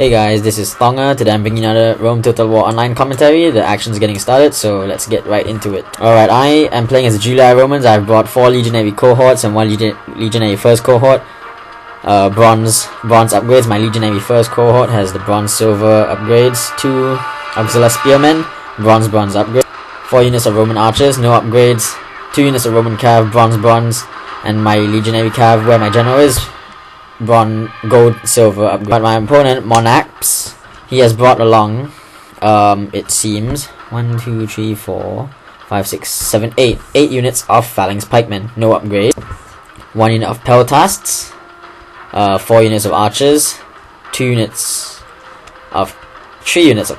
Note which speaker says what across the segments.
Speaker 1: Hey guys, this is Thongger. Today I'm bringing another Rome Total War online commentary. The action's getting started, so let's get right into it. Alright, I am playing as the July Romans. I've brought 4 legionary cohorts and 1 legionary first cohort. Bronze upgrades. My legionary first cohort has the bronze silver upgrades. 2 auxiliary spearmen, bronze upgrade. 4 units of Roman archers, no upgrades. 2 units of Roman cav, bronze, and my legionary cav, where my general is, gold, silver upgrade. But my opponent, Monaxpse, he has brought along, it seems, 1, 2, 3, 4, 5, 6, 7, 8 units of phalanx pikemen, no upgrade. 1 unit of peltasts, 4 units of archers, 3 units of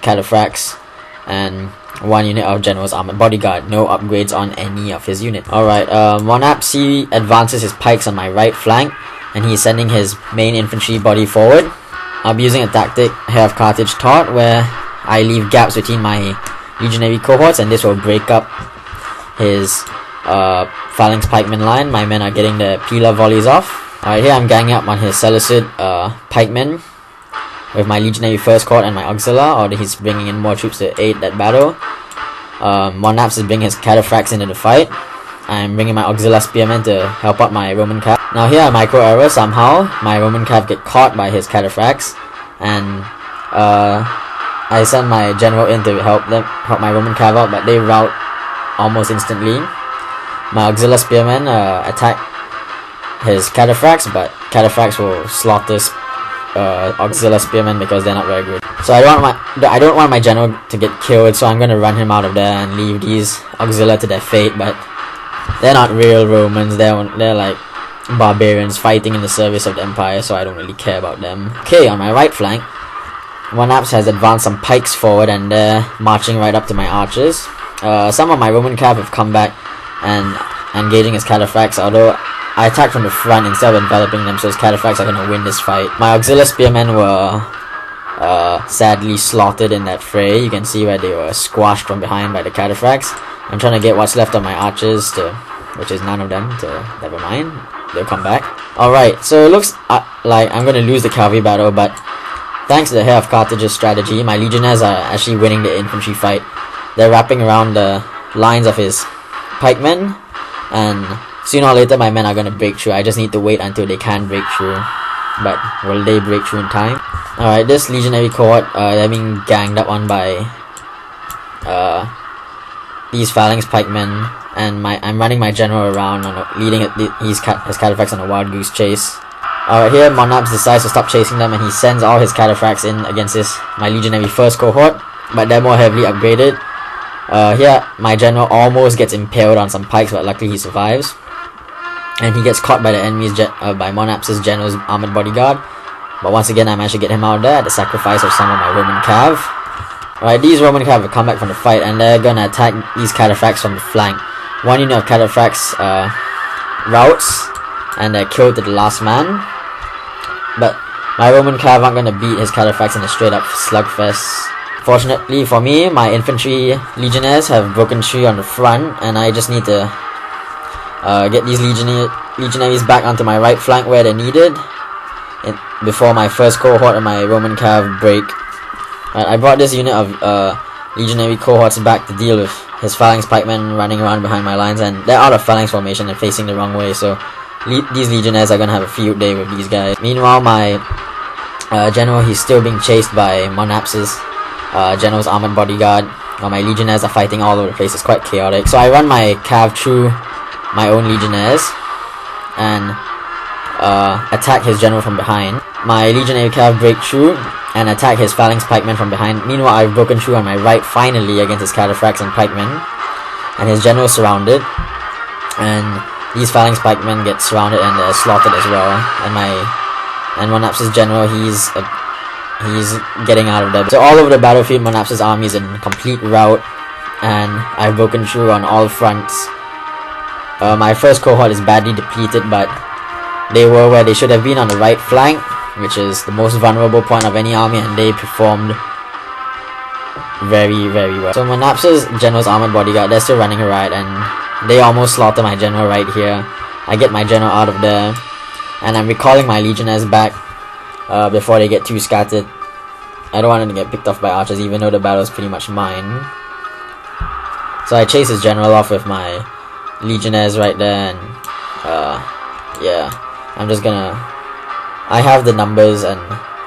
Speaker 1: cataphracts, and 1 unit of general's armored bodyguard. No upgrades on any of his units. Alright, Monaxpse advances his pikes on my right flank, and he's sending his main infantry body forward. I'll be using a tactic Heir of Carthage taught, where I leave gaps between my legionary cohorts, and this will break up his phalanx pikeman line. My men are getting the peeler volleys off. Alright, here I'm ganging up on his Seleucid pikemen with my legionary first cohort and my auxiliary, or he's bringing in more troops to aid that battle. Monaxpse is bringing his cataphracts into the fight. I'm bringing my auxiliary spearmen to help out my Roman cav. Now here I micro error somehow. My Roman cav get caught by his cataphracts, and I send my general in to help my Roman cav out, but they rout almost instantly. My auxiliary spearmen attack his cataphracts, but cataphracts will slaughter auxiliary spearmen because they're not very good. So I don't want my general to get killed, so I'm gonna run him out of there and leave these auxiliary to their fate. But they're not real Romans. They're like barbarians fighting in the service of the empire, so I don't really care about them. Okay, on my right flank, Monaxpse has advanced some pikes forward, and they're marching right up to my archers. Some of my Roman cav have come back and engaging his cataphracts, although I attacked from the front instead of enveloping them, so his cataphracts are gonna win this fight. My auxiliary spearmen were sadly slaughtered in that fray. You can see where they were squashed from behind by the cataphracts. I'm trying to get what's left of my archers which is none of them, never mind, they'll come back. Alright, so it looks like I'm gonna lose the cavalry battle, but thanks to the Heir of Carthage's strategy, my legionnaires are actually winning the infantry fight. They're wrapping around the lines of his pikemen, and sooner or later my men are gonna break through. I just need to wait until they can break through. But will they break through in time? Alright, this legionary cohort, they're being ganged up on by these phalanx pikemen, and I'm running my general around leading his cataphracts on a wild goose chase. Alright, here Monaxpse decides to stop chasing them, and he sends all his cataphracts in against my legionary first cohort, but they're more heavily upgraded. Here my general almost gets impaled on some pikes, but luckily he survives, and he gets caught by the enemy's by Monaxpse's general's armored bodyguard. But once again, I managed to get him out of there at the sacrifice of some of my Roman cav. Alright, these Roman cav have come back from the fight, and they're gonna attack these cataphracts from the flank. 1 unit of cataphracts routs, and they're killed to the last man. But my Roman cav aren't gonna beat his cataphracts in a straight up slugfest. Fortunately for me, my infantry legionnaires have broken through on the front, and I just need to get these legionaries back onto my right flank where they're needed before my first cohort and my Roman cav break. I brought this unit of legionary cohorts back to deal with his phalanx pikemen running around behind my lines, and they're out of phalanx formation and facing the wrong way, so these legionnaires are gonna have a field day with these guys. Meanwhile, my general, he's still being chased by Monaxpse's general's armored bodyguard, while my legionnaires are fighting all over the place. It's quite chaotic. So I run my cav through my own legionnaires and attack his general from behind. My legionary cav break through and attack his phalanx pikemen from behind. Meanwhile, I've broken through on my right finally against his cataphracts and pikemen, and his general is surrounded, and these phalanx pikemen get surrounded and they're slaughtered as well. And Monaxpse's general, he's getting out of there. So all over the battlefield, Monaxpse's army is in complete rout, and I've broken through on all fronts. My first cohort is badly depleted, but they were where they should have been on the right flank, which is the most vulnerable point of any army, and they performed very, very well. So Monaxpse's general's armored bodyguard, they're still running a riot, and they almost slaughter my general right here. I get my general out of there, and I'm recalling my legionnaires back before they get too scattered. I don't want him to get picked off by archers, even though the battle is pretty much mine. So I chase his general off with my legionnaires right there, and yeah, I'm just gonna... I have the numbers and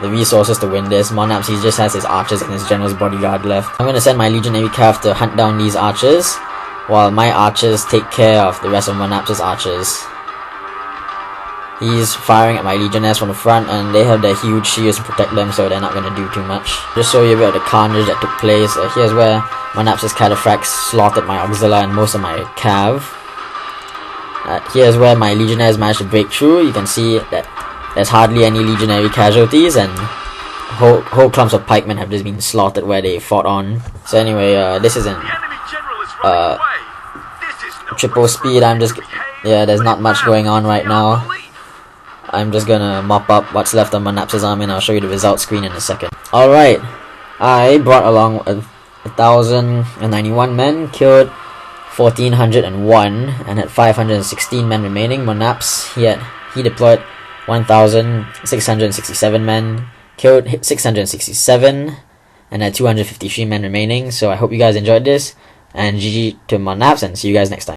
Speaker 1: the resources to win this. Monaxpse just has his archers and his general's bodyguard left. I'm gonna send my legionary cav to hunt down these archers, while my archers take care of the rest of Monaxpse's archers. He's firing at my legionnaires from the front, and they have their huge shields to protect them, so they're not gonna do too much. Just show you a bit of the carnage that took place. Here's where Monaxpse's cataphracts slaughtered my auxilia and most of my cav. Here's where my legionnaires managed to break through. You can see that there's hardly any legionary casualties, and whole clumps of pikemen have just been slaughtered where they fought on. So anyway, this is in triple speed. There's not much going on right now. I'm just gonna mop up what's left of Monaxpse's army, and I'll show you the result screen in a second. Alright, I brought along 1,091 men, killed 1,401, and had 516 men remaining. Monaxpse, he deployed 1,667 men, killed 667, and had 253 men remaining. So I hope you guys enjoyed this, and GG to Monaxpse, and see you guys next time.